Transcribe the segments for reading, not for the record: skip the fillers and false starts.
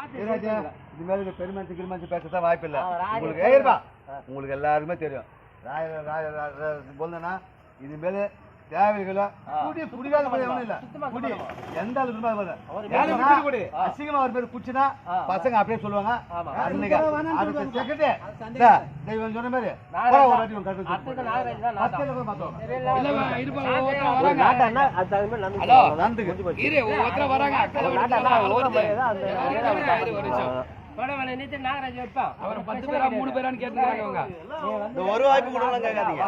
இது மேல பெருமனுச்சு கிருமனுச்சு பேசத்தான் வாய்ப்பு இல்லை. உங்களுக்கு எல்லாருக்குமே தெரியும். போனா இது மேல தேவைகளோ குடி குடிக்காத எவனும் இல்ல. குடி எந்த அளவுக்கு அசிங்கமா ஒரு பேர் குடிச்சுனா பசங்க அப்படியே சொல்லுவாங்க. தெய்வம் சொன்ன மாதிரி ஒரு வாய்ப்பு கூட கேட்காதீங்க.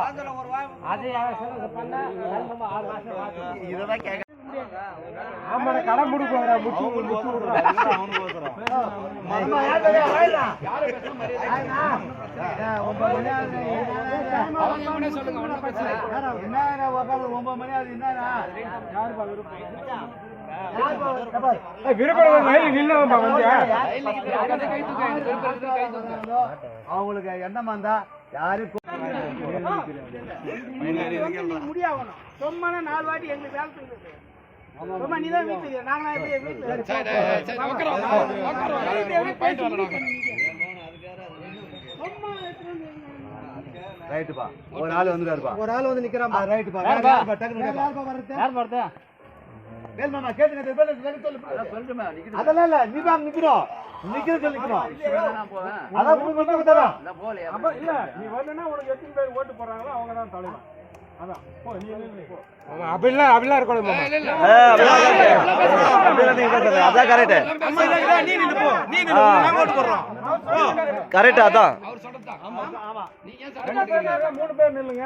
கடன் முடிப்பாங்க அவங்களுக்கு என்னமா இருந்தா யாரும் முடியாகணும். சொம்மான 4 வாட்டி எங்களுக்கு வேலை செய்யுது. நீதான் வீட்டுல ரைட்டுப்பா. ஒரு ஆள் வந்துருப்பா. ஒரு ஆள் வந்து நிக்கிறான். ரைட்டுப்பா. வேல்மாமா கேட்டுங்க. அதெல்லாம் இல்ல, நீ தான் நிக்கணும். நிக்கிறது நிக்கணும். அதான் உங்களுக்கு தரோம். இல்ல நீ வரலன்னா உனக்கு எத்தனை பேர் ஓட்டு போறாங்களோ அவங்க தான் தலைவன். அதான் அப்படிலாம் இருக்கணும். அதான் கரெக்ட். கரெக்ட். அதான் 3 பேர் நில்லுங்க.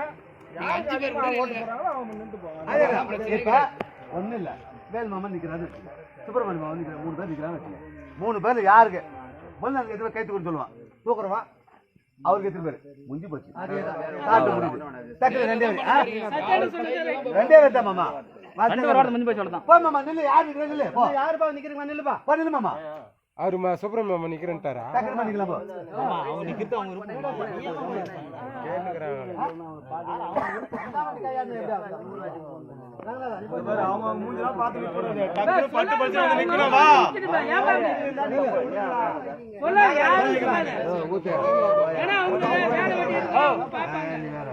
5 பேர் ஓட்டு போறாங்களோ அவங்க நின்று போவாங்க. ஒண்ணும் இல்ல. வேல் மாமா நிக்கிறாரு, சுப்பிரமணிய மாமா நிக்கிறாரு. 3 பேர் நிக்கிறாங்க. 3 பேர் யாருக்கு முதல்ல எதுவும் கைத்து கொடுத்து சொல்லுவான். தூக்குறவா அவருக்கு எத்தனை பேர் முடிஞ்சு போச்சு. ரெண்டே பேர் தான் மாமா. மாமா நில்லு. யாருப்பா நிக்கிறீங்க? நில்லுப்பா. நில்லு மாமா. அவரு சுப்பிரமணிய மாமா நிக்கிறேன்ட்டாரா? பண்ணிக்கலாம்.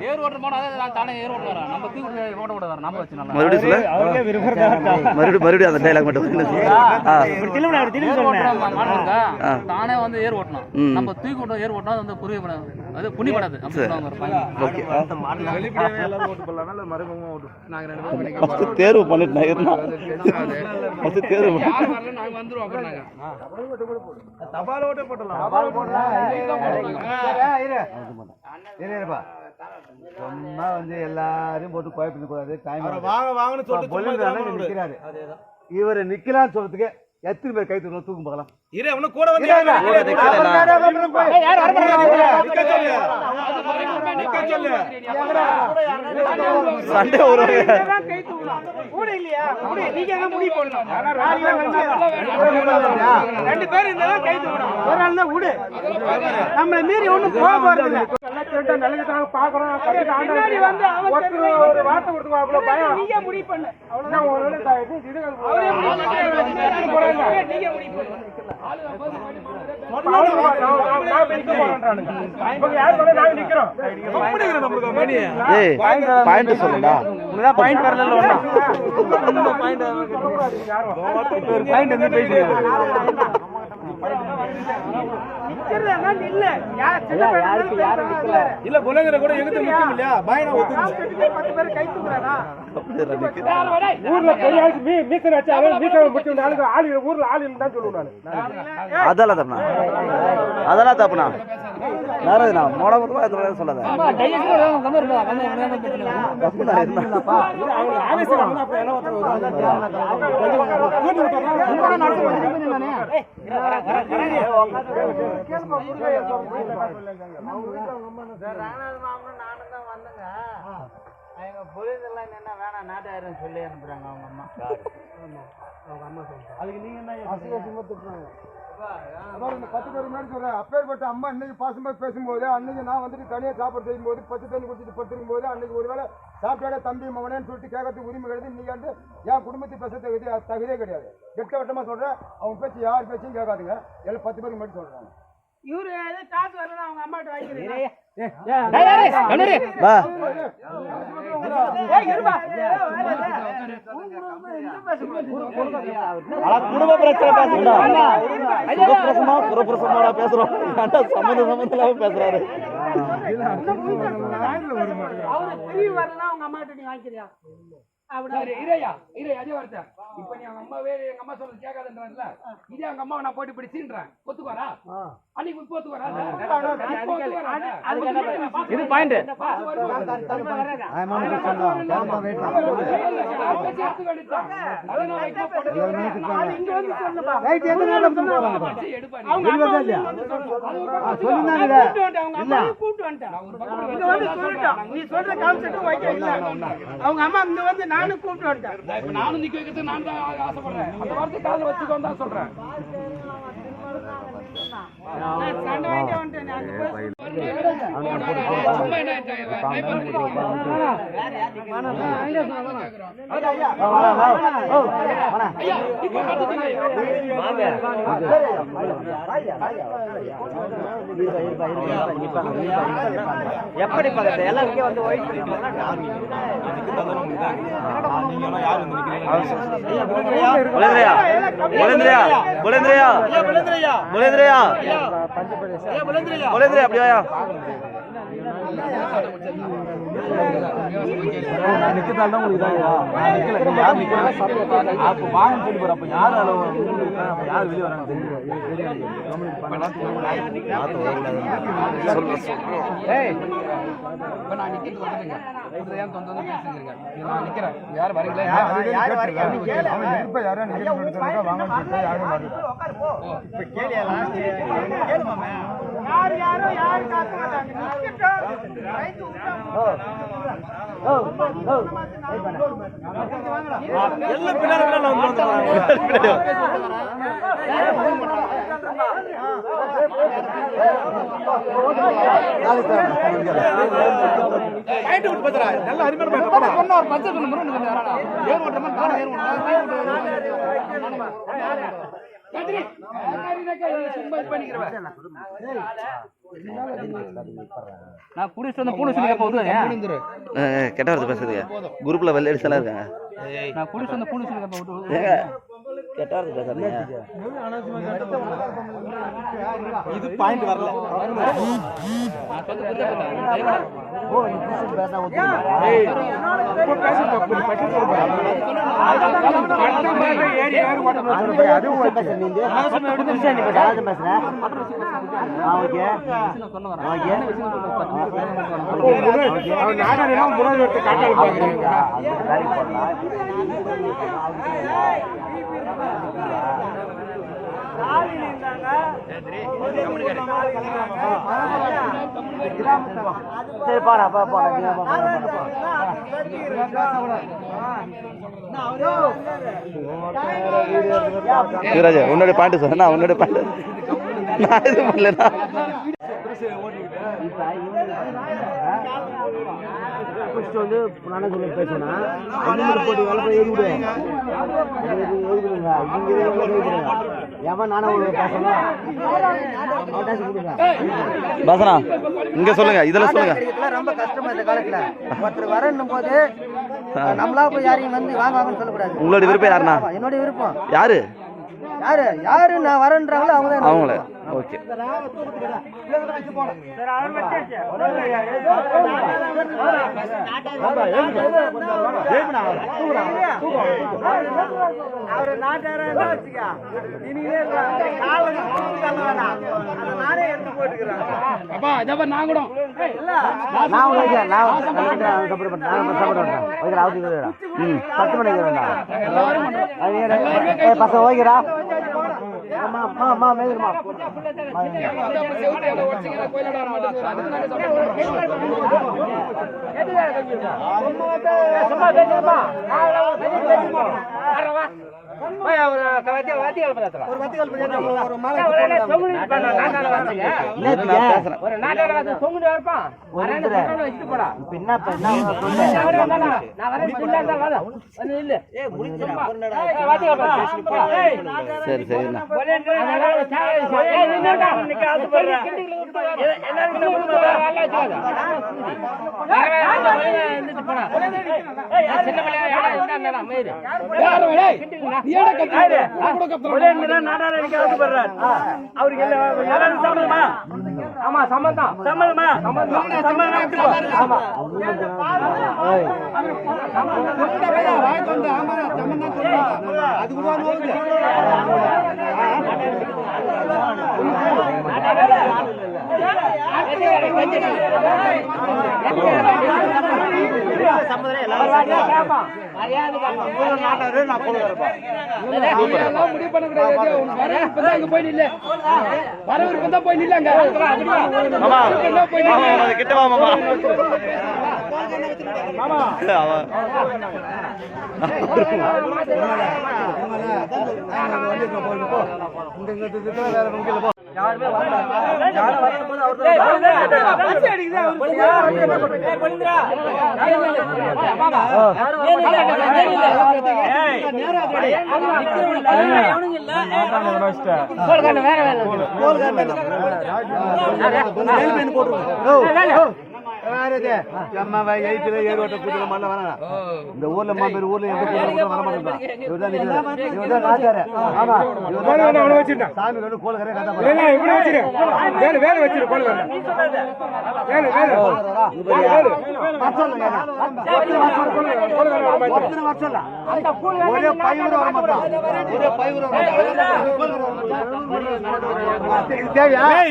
ஏர் ஓட்டு போனா தானே ஏர் ஓட்டு வரா. நம்ம தூக்கி ஓட்ட கூட வர. நம்ம வச்சு நல்லா மறுபடியும் அந்த டைலாக் மட்டும் தானே வந்து ஏர் ஓட்டணும். நம்ம தூக்கி ஓட்ட ஏர் ஓட்டினா வந்து புரியப்படாது, அது புண்ணியப்படாது. தேர்வு பண்ணிட்டு தபால் ஓட்டே போட்டலாம். சும்மா வந்து எல்லாரையும் போட்டு குழப்பிக்க கூடாது. நிக்கிறாரு இவரு நிக்கலான்னு சொல்றதுக்கு எத்தனை பேர் கை தூக்கும் பார்க்கலாம். சண்டே ஒரு நம்மளை மீறி ஒண்ணும் போக போறது பாக்குறோம். ஒரு வார்த்தை கொடுத்து பயம். நீங்க முடிவு பண்ணு. இல்ல புலங்கற கூட எங்க முக்கியம் இல்லையா? பயனா 10 பேர் கை தூக்குறானா? ஊர்ல கையாச்சு மீசன வச்சு அவன் மீசன முட்டி நாளுக்கு ஆளு ஊர்ல ஆளு இருந்தா சொல்லுவானே. அதெல்லாம் தப்புனா நாரதுனா மோட மொத்தமா அதனால சொல்லாத. ஆமா டைஜஸ்ட் தப்புனா என்னப்பா? அவங்க ஆவேசம் வந்து அப்ப என்ன அவங்க பொழுதெல்லாம் என்ன வேணாம் நாட்டாயிரம் சொல்லி அனுப்புறாங்க அவங்க அம்மா. அதுக்கு நீங்க என்ன திட்டுறாங்க? 10 பேர் முன்னாடி சொல்றேன். அப்பேற்பட்ட அம்மா இன்னைக்கு பாசமாக பேசும்போது, அன்னைக்கு நான் வந்துட்டு தனியாக சாப்பாடு செய்யும்போது பச்சை தண்ணி குடிச்சிட்டு படுத்திருக்கும் போது, அன்னைக்கு ஒருவேளை சாப்பிட்டாட தம்பி மகனேன்னு சொல்லிட்டு கேட்கறதுக்கு உரிமை கிடையாது. இன்னைக்கு வந்து என் குடும்பத்தை பேச தகுதியே கிடையாது. கெட்ட வட்டமா சொல்றேன். அவங்க பேச்சு யார் பேச்சும் கேட்காதுங்க. எல்லாம் 10 பேருக்கு மட்டும் சொல்றாங்க. இவரு காசு வரணும் அவங்க அம்மாட்ட வாங்கிக்கிறீங்க. குடும்ப பிரச்சனை பேசுறோம். சம்பந்தம் இல்லாம பேசுறாரு. அவங்க அம்மாட்ட நீ வாங்கிக்கிறியா? இப்ப நீ அவங்க அம்மாவே எங்க அம்மா சொல்றது கேட்காதுன்றல, இதே அவங்க அம்மாவை நான் போட்டு பிடிச்சின்றேன். ஒத்துக்குவாரா? அன்னைக்கு ஒத்துக்குவாரா? இது பாயிண்ட். அவங்க அம்மா இங்க வந்து நானும் கூப்பிட்டு வந்துட்டேன். நானும் நிக்க வைக்கிறதுக்கு நான் தான் ஆசைப்படுறேன். அந்த வார்த்தை காதுல வச்சுக்கோன்னு தான் சொல்றேன். சண்டை வாங்கிட்டு வந்துட்டேன். எப்படி பக்கத்து எல்லாம் இங்கே வந்து அப்படியா நிக்கத்தால் தான் உங்களுக்கு யார் அப்போ வாங்கன்னு சொல்லி போற அப்ப யார் யார் வெளியே வராங்க எல்லாம் பின்னாடி நான் குடிச்சு வந்து பூனை சொல்லி கெட்ட வார்த்தை பேசுறீங்க. குரூப்ல வெள்ள அடிச்சலாம் இருக்காங்க. நான் குடிச்சு வந்து பூனை சொல்லி கெட்ட வார்த்தை பேசுறீங்க. இது பாயிண்ட் வரல. சரி பாடா சிவராஜ் உன்னோட பாட்டு சொன்னா உன்னோட பாட்டு நான் எதுவும் பண்ணலண்ணா. வந்து நானே சொல்ல பேசுனா போட்டு வேலை போய் ஏறிவிடு பசனா இங்க சொல்லுங்க இதெல்லாம் சொல்லுங்க. ரொம்ப கஷ்டமா இந்த காலத்துல ஒருத்தர் வரணும் போது நம்மளா போய் யாரையும் வந்து வாங்கன்னு சொல்லக்கூடாது. உங்களோட விருப்பம் யாருண்ணா? என்னோட விருப்பம். யாரு யாரு நான் வரேன்றாங்களோ அவங்க தான் அவங்கள. ஓகே அவரு நாட்டாரா வச்சுக்கா நானே எடுத்து போட்டுக்கிறேன். நான் கூட பசங்க ஓகேடா செவுத்து எவ்வளவு உடைச்சீங்கன்னா கோயிலோட வர மாட்டேங்குது. அதுக்கு நாங்க சரி சரிண்ணா. முடிவு பண்ண கூடாது. போய் நில்ல வரவிருப்பம் தான் போய் நில்லாங்க. கிட்ட வா மாமா. இந்த ஊர்ல மாம்பேர் ஊர்ல எந்த கூட்டம் வர மாட்டேங்கிறான். சாமி வந்து கோலகரே கதை ஒரே பயிர் வர மாட்டான். ஒரே பயிர்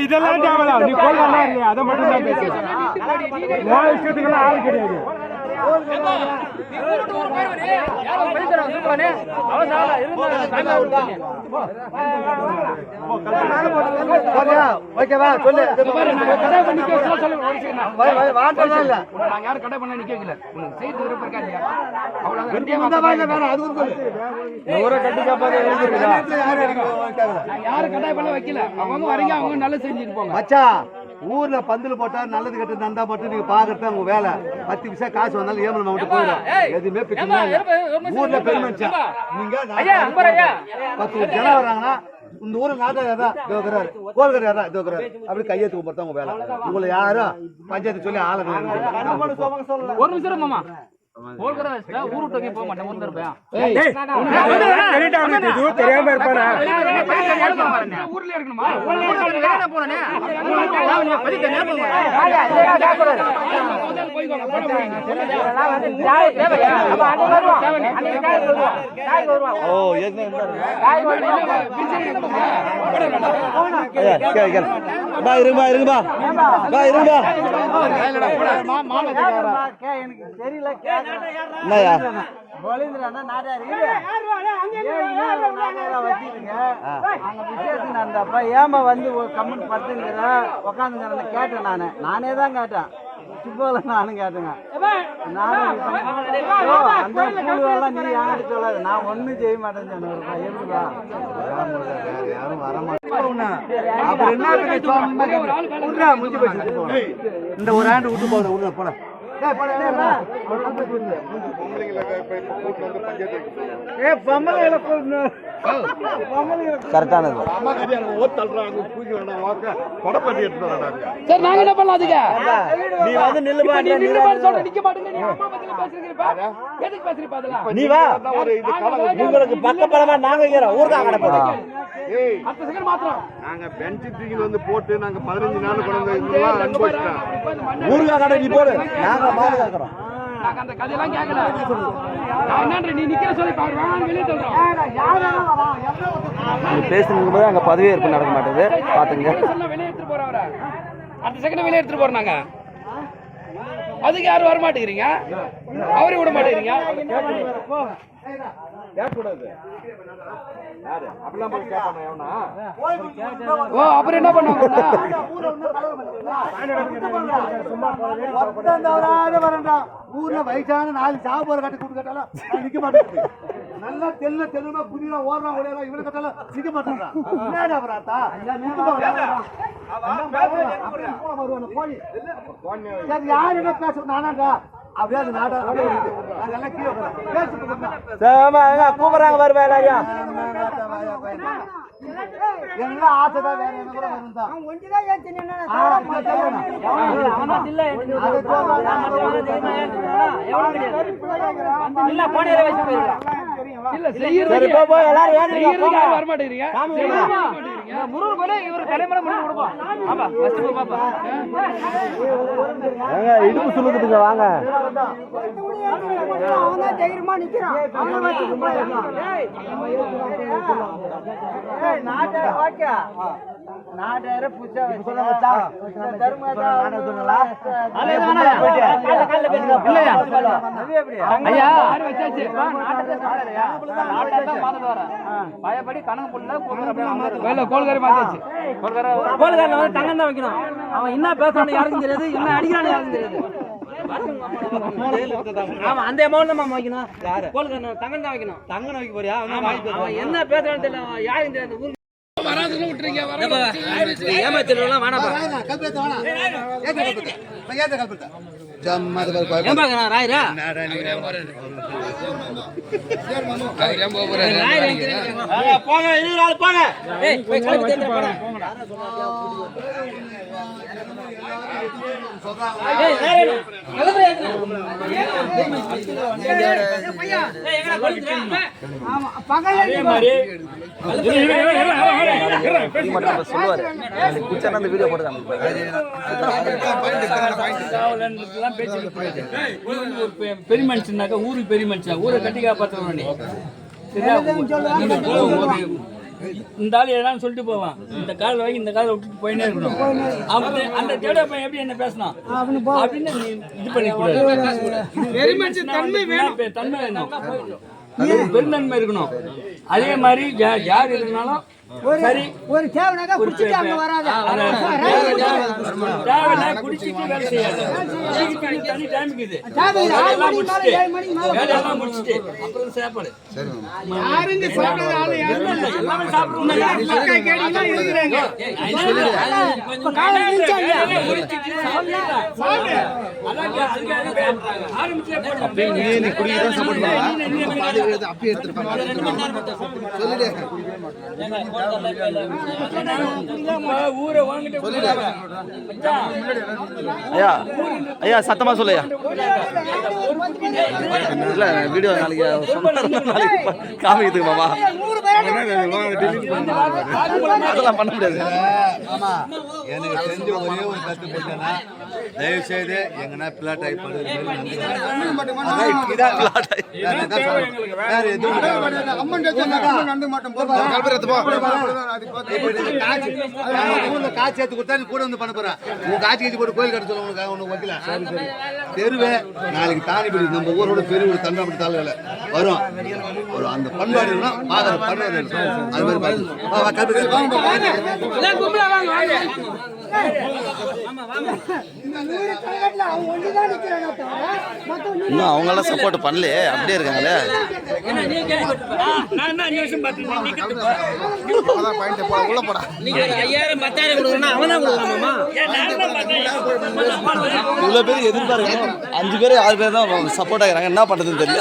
இதெல்லாம் தேவையில்ல. நீ கோல்காரனா இல்லையா அதை மட்டும் தான் பேசு. இஷ்டத்துக்கெல்லாம் ஆள் கிடையாது. ஓகேவா சொல்லு. யாரும் கடை பண்ண நிக்க வைக்கல. செய்து விருப்பம் இருக்கா இல்லையா? யாரும் கடை பண்ண வைக்கல. அவங்க வரீங்க, அவங்க நல்லா செஞ்சுட்டு போங்க. மச்சா ஊர்ல பந்தல் போட்டா நல்லது கெட்டு நந்தா போட்டு நீங்க பாக்குறது உங்க வேலை. 10 பைசா காசு வந்தாலும் ஏமல் மட்டும் போயிடும். எதுவுமே பிரச்சனை ஊர்ல பெருமைச்சா நீங்க 10 ஜனம் வர்றாங்கன்னா இந்த ஊர்ல நாட்டாரா தோக்குறாரு, கோல்கரையாரா தோக்குறாரு, அப்படி கையெழுத்து கும்பிட்டு உங்க வேலை. உங்களை யாரும் பஞ்சாயத்து சொல்லி ஆளுங்க ஒரு நிமிஷம் மாமா. கோல்கரை வச்சுட்டா ஊரு விட்டு போக மாட்டேன். ஒரு தடவை தெரியாம இருப்பானா? ஊர்ல இருக்கணுமா? ஏமா வந்து கம்மன் படுத்துங்கிற உக்காந்துங்க கேட்டேன். நானே தான் கேட்டேன். சுப்போல நானும் கேட்டேங்க. நானும் அந்த பூவெல்லாம் நீ யார்கிட்ட சொல்லாது. நான் ஒண்ணும் செய்ய மாட்டேன்னு சொன்னேன். எப்படிப்பா யாரும் வர மாட்டாங்க. இந்த ஒரு ஆண்டு விட்டு போகுது. உள்ள போட கரெக்டானது. சரி நாங்க என்ன பண்ணலாம்? அதுக்கு நீ வந்து நில்லு இப்ப நீ நின்னு பாரு சொல்ற. நிக்க மாட்டேங்க. நீ அம்மா பத்தில பேசுறீங்கப்பா. எதுக்கு பேசுறீங்க அதெல்லாம்? நீ வா. உங்களுக்கு பக்கப்படமா நாங்க இருக்கிறோம். ஊர்கா கடை போடுங்க. 10 செகண்ட் மாத்திரம். நாங்க பெஞ்ச் தூக்கி வந்து போட்டு நாங்க 15 நாள் கொண்டு இதெல்லாம் அனுபவிச்சோம். ஊர்கா கடை நீ போடு. நாங்க பாதுகாக்கிறோம். நாங்க அந்த கதையெல்லாம் கேட்கல. நான் என்னன்ற நீ நிக்கிற சொல்லி பாரு. வாங்க வெளியே சொல்றோம். பேசுறதுக்கு போது அங்க பதவியேற்பு நடக்க மாட்டேங்குது. பாத்துங்க. வெளியே எடுத்துட்டு போறோம். அவரை 10 செகண்ட் வெளியே எடுத்துட்டு போறோம். நாங்க அதுக்கு யாரும் வர மாட்டேங்கிறீங்க. அவரையும் விட மாட்டேங்கிறீங்க. கேட்கக்கூடாது. யாரு அப்படிலாம் போய் கேட்பானா எவனா? ஓ அப்புறம் என்ன பண்ணுவாங்க ஊர்ல வயசான 4 சாப்பாடு கட்டி கூட்டு கேட்டாலும் நிக்க மாட்டேங்குது. நல்லா தெலுங்கா புதிய ஓடுறான் ஓடியா இவரு கேட்டாலும் நிக்க மாட்டேங்கிறான். என்னடா பராத்தா யாரு என்ன பேச நானாண்டா அப்படியே அது நாடா அதெல்லாம் கீழே கூப்பிடுறாங்க வருவா எல்லாரையும். என்ன ஆசைதான் வேற என்ன கூட வருந்தா இல்ல செய்யறதுக்கு வர மாட்டேங்கிறீங்க முருகன் கூட இவர் தலைமுறை முடிவு கொடுப்போம். ஆமா ஃபர்ஸ்ட் பாப்பா இடுப்பு சொல்லுதுங்க வாங்க. பயப்படி கணக்கு புள்ள கோல்காரி மாத்தாச்சு கோல்காரில் வந்து தங்கம் தான் வைக்கணும். அவன் என்ன பேசுறான்னு யாருக்கும் தெரியாது, என்ன அடிக்கிறான்னு யாருக்கும் தெரியாது. ஆமா அந்த அமௌண்ட் தான் வைக்கணும். கோல்காரி தங்கம் தான் வைக்கணும். தங்கம் வைக்க போறியா? அவன் என்ன பேசுறான்னு தெரியல, யாருக்கும் தெரியாது. வராதுன்னு விட்டுறீங்க ஏமாத்திடலாம் வேணாப்பா. ராயிரா போங்க 20 நாள் போங்க. பெரிய மனுஷனாக்கா ஊருக்கு பெரிய மனுஷன் ஊரை கட்டி காப்பாற்றணும். இந்த ஆள் ஏதாவது சொல்லிட்டு போவான், இந்த கால வாங்கி இந்த காலை விட்டுட்டு போயினே இருக்கணும். அந்த தேட பையன் எப்படி என்ன பேசணும் அப்படின்னு நீ இது பண்ணிக்கூடாது. தன்மை வேணும், பெருந்தன்மை இருக்கணும். அதே மாதிரி யார் இருக்கனாலும் சரி ஒரு தேவனாக குடிச்சிட்டு அங்க வராத தேவனா குடிச்சிட்டு வேலை செய்யாது. தனி டைம் இருக்குது, வேலையெல்லாம் முடிச்சுட்டு அப்புறம் சாப்பாடு யாருங்க சாப்பிடாத ஆளு யாரும் எல்லாமே சாப்பிடுறாங்க. ஊரை வாங்கிட்டு ஐயா ஐயா சத்தமா சொல்லையா இல்ல வீடியோ நாளைக்கு காமிக்கிறதுக்கு மாமா அதெல்லாம் பண்ண முடியாது. எனக்கு தெரிஞ்ச ஒரே ஒரு கத்து போட்டேன்னா தயவு செய்து எங்கன்னா பிளாட் ஆகி காட்சி எடுத்து கொடுத்தா நீ கூட வந்து பண்ண போறேன். உன் காட்சி கட்சி போட்டு கோயில் கட்ட சொல்ல உனக்கு ஒன்றும் வைக்கல. தெருவே நாளைக்கு தானிப்படி நம்ம ஊரோட பெரிய ஒரு தண்டாப்படி தாழ்வுல வரும். ஒரு அந்த பண்பாடு பண்ணுவாரு அது மாதிரி இன்னும் அவங்களாம் சப்போர்ட் பண்ணலையே, அப்படியே இருக்காங்களே. உள்ள போடா இவ்வளவு பேர் எதிர்பார்க்கணும், 5 பேர் 6 பேர் தான் சப்போர்ட் ஆகிறாங்க. என்ன பண்றதுன்னு தெரியல.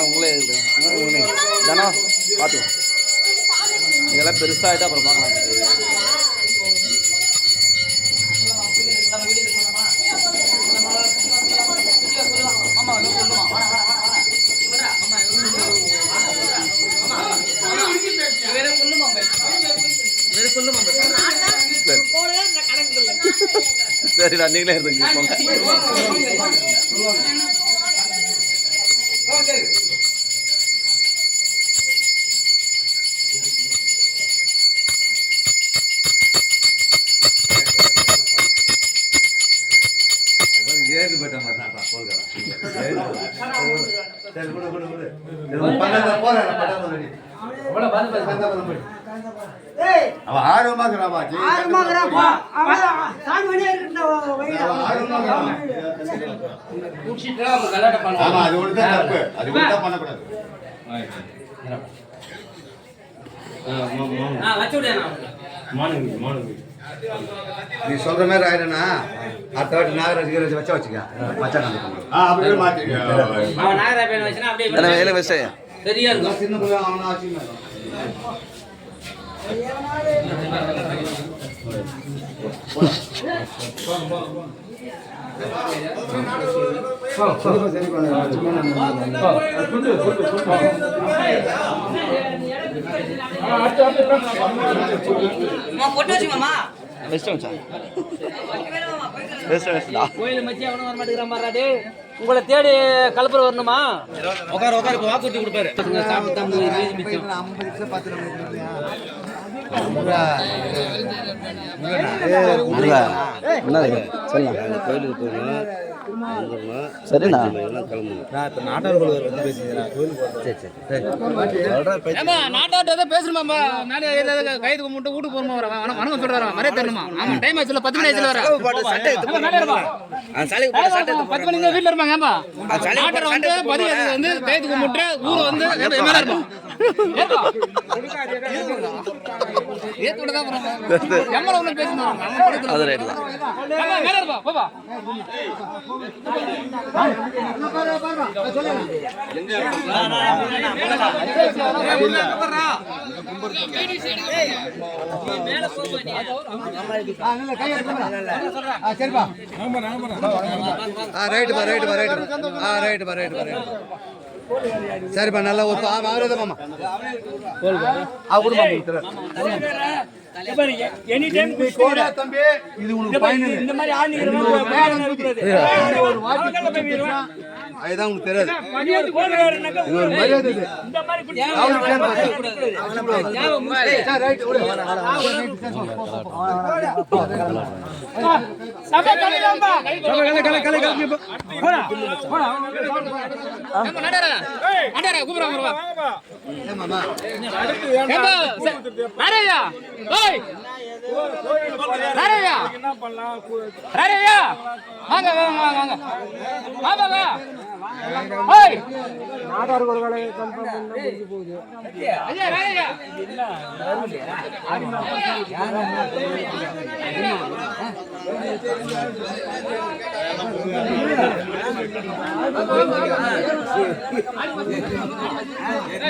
உங்களே தானே பார்த்துக்கோ, இதெல்லாம் பெருசாகிட்டு அப்புறம் பார்க்கலாம். வேற சொல்லுமா நீங்களே இருந்துங்க ஏது போயிட்ட மாதிரி தான் போல்கிறேன். சரி விடு விடு விடு. பக்கத்துல போறேன் பக்கத்துல. அவன் ஆர்வமா இருக்கிறான் பாட்டி. ஆமா அது ஒன்று தான் தப்பு. அது ஒன்று தான் பண்ணக்கூடாது. நீ சொல்ற மாதிரி ஆயிடுனா அடுத்த வாட்டி நாகராஜ் வச்சா வச்சுக்க மச்சான் அப்படியே மாத்திக்க சரியா இருக்கும். சின்ன பிள்ளை அவனா வச்சுக்க கோயில் மச்சி அவனும் வர மாட்டேங்கிற மாதிரி உங்களை தேடி கலப்புற வரணுமா? உட்கார உட்கார வாக்குறுதி கொடுப்பாரு. சாப்பிட்டு 50 சரிண்ணா நாட்டாட்ட பேசுறோமா கைது கும்பிட்டு வீட்டுக்கு போறோமா வணக்கம் சொல்றாரு மறைய தரணுமா? ஆமா டைம் ஆச்சுல 10 மணி ஆச்சுல வர 10 மணி வீட்டுல இருப்பாங்க. ஏமா நாட்டை வந்து பதிவு வந்து கைது கும்பிட்டு ஊர் வந்து மேல இருப்போம் ஏத்துக்கிட்டதான் எம்மள ஒண்ணு பேசணும் அது ரைட்ல மேல இருப்பா பாப்பா சரிப்பா சரிப்பா நல்லா ஒரு மாமா எனி டைம் தம்பி இது உனக்கு பயன் இந்த மாதிரி அதுதான் உங்களுக்கு தெரியாது நாடார் ஒரு வேலை கன்ஃபார்ம் பண்ண முடிஞ்சு போகுது.